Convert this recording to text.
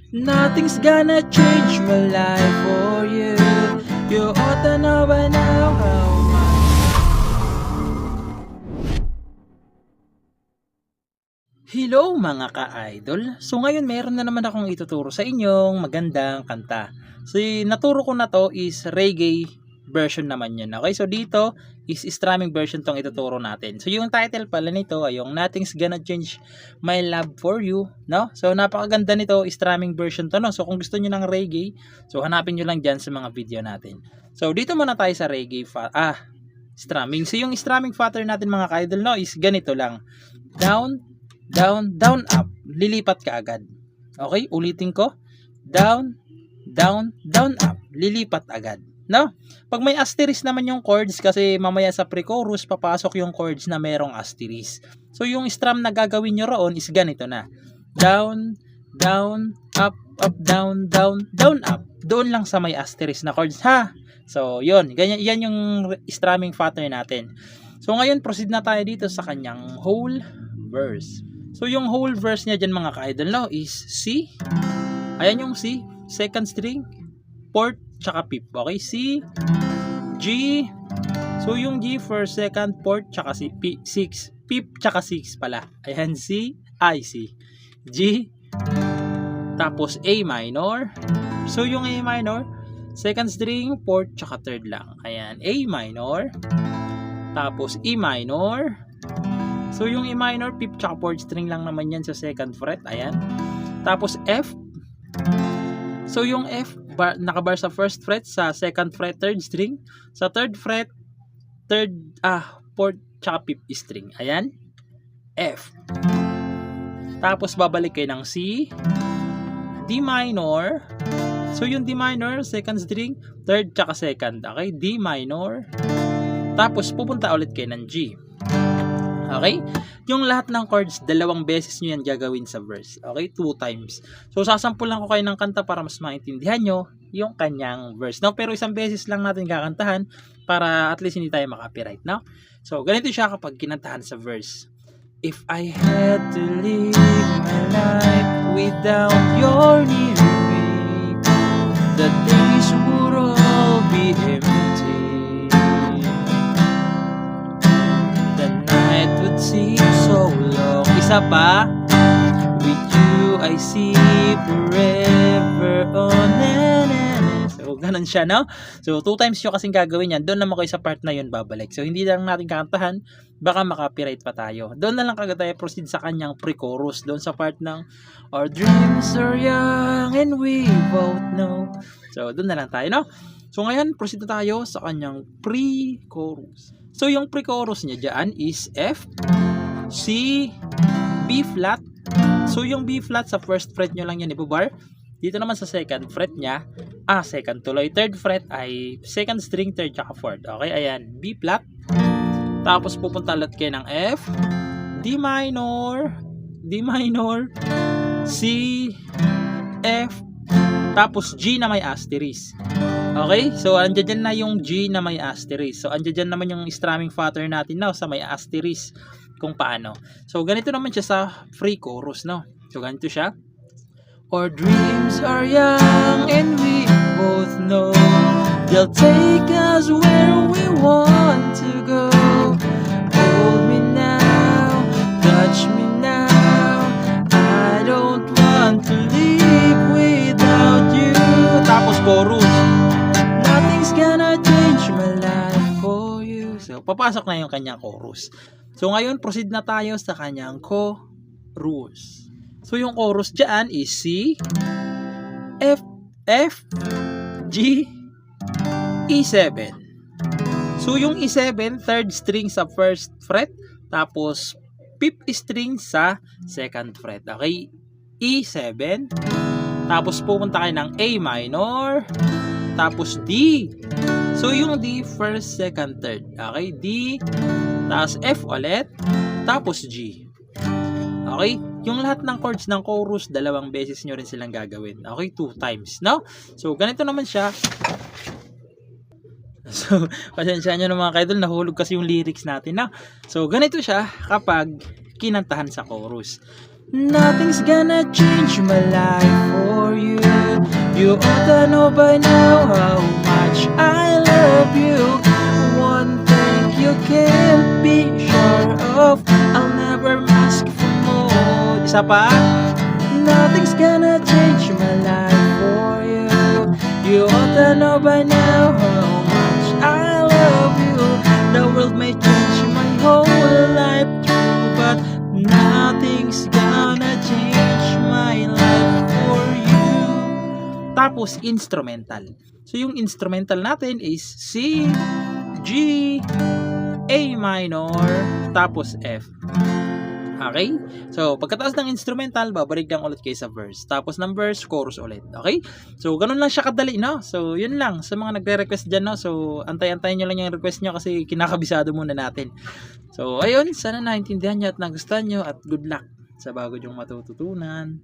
Nothing's gonna change my life for you. You ought to know by now how much. Hello mga ka-idol. So ngayon meron na naman akong ituturo sa inyong magandang kanta. So naturo ko na to is reggae version naman yun. Okay, so dito is strumming version tong ituturo natin. So yung title pala nito ay yung Nothing's Gonna Change My Love For You, no? So napakaganda nito, strumming version to, no? So kung gusto niyo ng reggae, so hanapin niyo lang diyan sa mga video natin. So dito muna tayo sa reggae strumming. So yung strumming pattern natin mga ka-idol, no, is ganito lang. Down, down, down, up. Lilipat ka agad. Okay, ulitin ko. Down, down, down, up. Lilipat agad. No? Pag may asterisk naman yung chords, kasi mamaya sa pre-chorus papasok yung chords na merong asterisk. So yung strum na gagawin nyo roon is ganito na. Down, down, up, up, down, down, down, up. Doon lang sa may asterisk na chords, ha? So yun, ganyan, yan yung strumming pattern natin. So ngayon proceed na tayo dito sa kanyang whole verse. So yung whole verse niya dyan mga ka-idol, no, is C. Ayan yung C, second string, fourth, tsaka fifth. Okay, C, G. So yung G first, second, fourth, tsaka C, six, fifth, tsaka six pala. Ayan, C, I, C, G, tapos A minor. So yung A minor, second string, fourth, tsaka third lang. Ayan, A minor, tapos E minor. So yung E minor, fifth tsaka fourth string lang naman yan sa second fret. Ayan. Tapos F. So yung F, nakabar sa first fret, sa second fret, third string. Sa third fret, fourth tsaka fifth string. Ayan. F. Tapos babalik kayo ng C. D minor. So yung D minor, second string, third tsaka second. Okay. D minor. Tapos pupunta ulit kayo ng G. Okay? Yung lahat ng chords, dalawang beses nyo yan gagawin sa verse. Okay? 2 times. So, sasampulan ko kayo ng kanta para mas maintindihan nyo yung kanyang verse. No? Pero isang beses lang natin kakantahan para at least hindi tayo makapiright. No? So, ganito siya kapag kinantahan sa verse. If I had to live my life without your near me, the days would all be empty. Seem so long. Isa pa. With you I see forever on and on. So ganun siya, no? So 2 times yung kasing gagawin yan. Doon naman kayo sa part na yun babalik. So hindi lang natin kakantahan, baka makapiright pa tayo. Doon na lang kagad tayo proceed sa kanyang pre-chorus. Doon sa part ng our dreams are young and we both know. So doon na lang tayo, no? So ngayon proceed na tayo sa kanyang pre-chorus. So yung pre-chorus niya dyan is F, C, B flat. So yung B flat sa first fret nyo lang yan ibubar. Dito naman sa second fret niya, second tuloy. Third fret ay second string, third tsaka fourth. Okay, ayan, B flat. Tapos pupunta ulit kayo ng F, D minor, C, F, tapos G na may asterisk. Okay? So, andyan na yung G na may asterisk. So, andyan naman yung strumming pattern natin now sa may asterisk kung paano. So, ganito naman siya sa free chorus, no? So, ganito siya. Our dreams are young and we both know they'll take us where we want to go. Hold me now, touch me now. I don't want to live without you. Tapos chorus. Nothing's gonna change my life for you. So, papasok na yung kanyang chorus. So, ngayon, proceed na tayo sa kanyang chorus. So, yung chorus dyan is C, F, G, E7. So, yung E7, third string sa first fret, tapos fifth string sa second fret. Okay? E7. Tapos, pupunta kayo ng A minor, tapos D. So yung D first, second, third. Okay, D, tapos F ulit, tapos G. Okay, yung lahat ng chords ng chorus, dalawang beses nyo rin silang gagawin. Okay, 2 times, no? So ganito naman siya. So pasensya nyo na mga kaidol, nahulog kasi yung lyrics natin, no? So ganito siya kapag kinantahan sa chorus. Nothing's gonna change my life for you. You ought to know by now how much I love you. One thing you can be sure of, I'll never ask for more. Isa pa, nothing's gonna change my life for you. You ought to know by now how much I love you. The world may change my whole life through, but nothing's gonna change my life for you. Tapos instrumental. So yung instrumental natin is C, G, A minor, tapos F. Okay? So, pagkatapos ng instrumental, babalik lang ulit kayo sa verse. Tapos ng verse, chorus ulit. Okay? So, ganun lang siya kadali, no? So, yun lang. Sa mga nagre-request dyan, no? So, antay-antayin nyo lang yung request nyo kasi kinakabisado muna natin. So, ayun. Sana naintindihan nyo at nagustuhan nyo at good luck sa bago nyong matututunan.